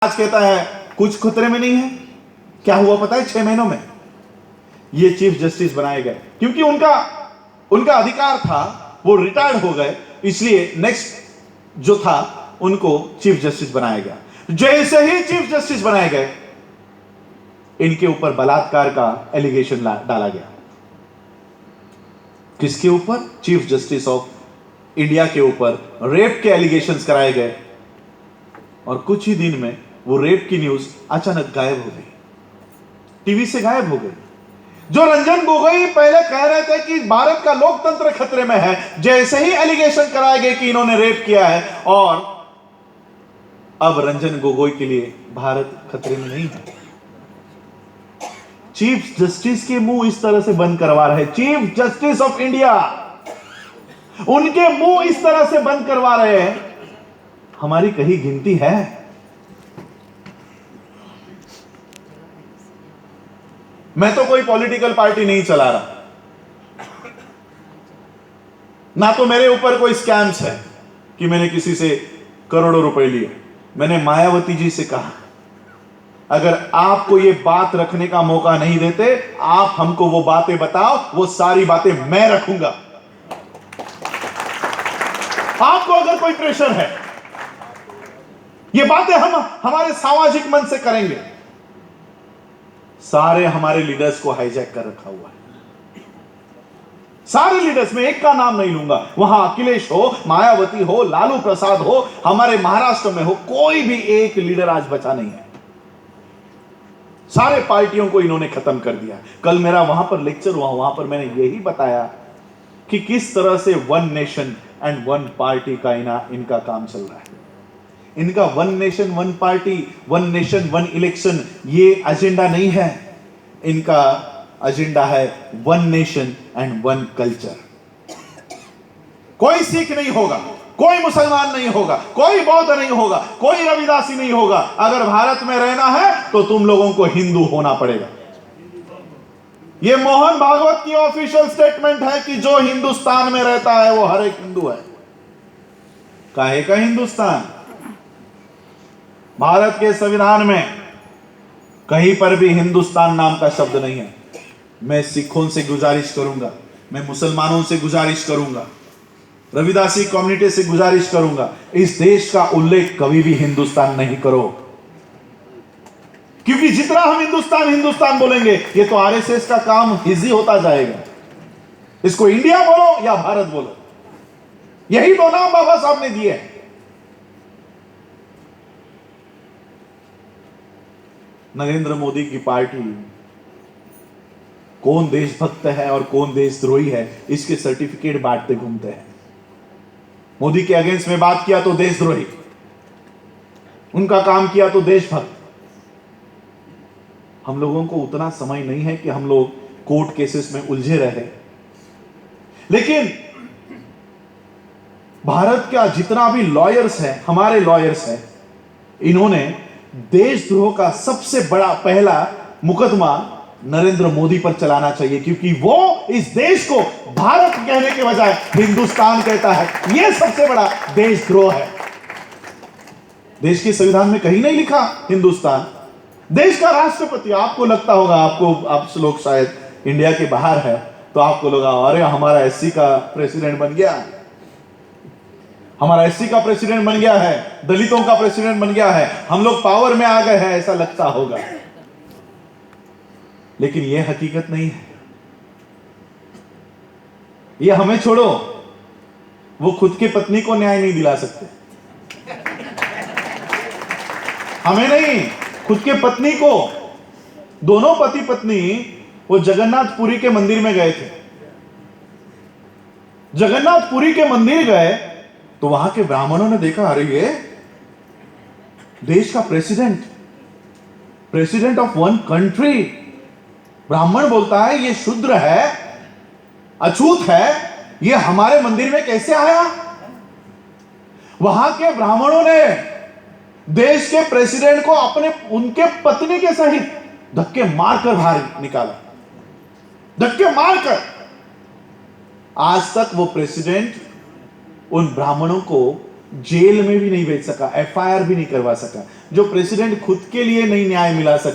आज कहता है कुछ खतरे में नहीं है। क्या हुआ पता है? 6 महीनों में ये चीफ जस्टिस बनाए गए, क्योंकि उनका अधिकार था, वो रिटायर्ड हो गए, इसलिए नेक्स्ट जो था उनको चीफ जस्टिस बनाया गया। जैसे ही चीफ जस्टिस बनाए गए, इनके ऊपर बलात्कार का एलिगेशन डाला गया। किसके ऊपर? चीफ जस्टिस ऑफ इंडिया के ऊपर रेप के एलिगेशंस कराए गए, और कुछ ही दिन में वो रेप की न्यूज अचानक गायब हो गई, टीवी से गायब हो गई। जो रंजन गोगोई पहले कह रहे थे कि भारत का लोकतंत्र खतरे में है, जैसे ही एलिगेशन कराए गए कि इन्होंने रेप किया है, और अब रंजन गोगोई के लिए भारत खतरे में नहीं है। चीफ जस्टिस के मुंह इस तरह से बंद करवा रहे, चीफ जस्टिस ऑफ इंडिया उनके मुंह इस तरह से बंद करवा रहे हैं। हमारी कहीं गिनती है? मैं तो कोई पॉलिटिकल पार्टी नहीं चला रहा, ना तो मेरे ऊपर कोई स्कैम्स है कि मैंने किसी से करोड़ों रुपए लिए। मैंने मायावती जी से कहा, अगर आपको ये बात रखने का मौका नहीं देते, आप हमको वो बातें बताओ, वो सारी बातें मैं रखूंगा। आपको अगर कोई प्रेशर है, ये बातें हम हमारे सामाजिक मन से करेंगे। सारे हमारे लीडर्स को हाईजैक कर रखा हुआ है, सारे लीडर्स, में एक का नाम नहीं लूंगा, वहां अखिलेश हो, मायावती हो, लालू प्रसाद हो, हमारे महाराष्ट्र में हो, कोई भी एक लीडर आज बचा नहीं है। सारे पार्टियों को इन्होंने खत्म कर दिया। कल मेरा वहां पर लेक्चर हुआ, वहां पर मैंने यही बताया कि किस तरह से one nation and one party का इनका काम चल रहा है। इनका one nation one party, one nation one election, ये एजेंडा नहीं है। इनका एजेंडा है one nation and one culture. कोई सिख नहीं होगा, कोई मुसलमान नहीं होगा, कोई बौद्ध नहीं होगा, कोई रविदासी नहीं होगा। अगर भारत में रहना है तो तुम लोगों को हिंदू होना पड़ेगा। यह मोहन भागवत की ऑफिशियल स्टेटमेंट है कि जो हिंदुस्तान में रहता है वो हर एक हिंदू है। काहे का हिंदुस्तान? भारत के संविधान में कहीं पर भी हिंदुस्तान नाम का शब्द नहीं है। मैं सिखों से गुजारिश करूंगा, मैं मुसलमानों से गुजारिश करूंगा, रविदासी कम्युनिटी से गुजारिश करूंगा, इस देश का उल्लेख कभी भी हिंदुस्तान नहीं करो, क्योंकि जितना हम हिंदुस्तान हिंदुस्तान बोलेंगे, ये तो आरएसएस का काम इजी होता जाएगा। इसको इंडिया बोलो या भारत बोलो, यही दो नाम बाबा साहब ने दिए हैं। नरेंद्र मोदी की पार्टी कौन देशभक्त है और कौन देशद्रोही है, इसके सर्टिफिकेट बांटते घूमते हैं। मोदी के अगेंस्ट में बात किया तो देशद्रोही, उनका काम किया तो देशभक्त। हम लोगों को उतना समय नहीं है कि हम लोग कोर्ट केसेस में उलझे रहे, लेकिन भारत का जितना भी लॉयर्स है, हमारे लॉयर्स हैं, इन्होंने देशद्रोह का सबसे बड़ा पहला मुकदमा नरेंद्र मोदी पर चलाना चाहिए, क्योंकि वो इस देश को भारत कहने के बजाय हिंदुस्तान कहता है। यह सबसे बड़ा देशद्रोह है। देश के संविधान में कहीं नहीं लिखा हिंदुस्तान। देश का राष्ट्रपति, आपको लगता होगा, आप लोग शायद इंडिया के बाहर है तो आपको लगा अरे हमारा एससी का प्रेसिडेंट बन गया, हमारा एससी का प्रेसिडेंट बन गया है, दलितों का प्रेसिडेंट बन गया है, हम लोग पावर में आ गए हैं, ऐसा लगता होगा। लेकिन यह हकीकत नहीं है। यह हमें छोड़ो, वो खुद के पत्नी को न्याय नहीं दिला सकते। हमें नहीं, खुद के पत्नी को। दोनों पति पत्नी वो जगन्नाथपुरी के मंदिर में गए थे। जगन्नाथपुरी के मंदिर गए तो वहां के ब्राह्मणों ने देखा, अरे ये देश का प्रेसिडेंट ऑफ वन कंट्री, ब्राह्मण बोलता है ये शूद्र है, अछूत है, ये हमारे मंदिर में कैसे आया? वहां के ब्राह्मणों ने देश के प्रेसिडेंट को उनके पत्नी के सहित धक्के मारकर बाहर निकाला, धक्के मारकर। आज तक वो प्रेसिडेंट उन ब्राह्मणों को जेल में भी नहीं भेज सका, एफआईआर भी नहीं करवा सका, जो प्रेसिडेंट खुद के लिए नहीं न्याय मिला सका,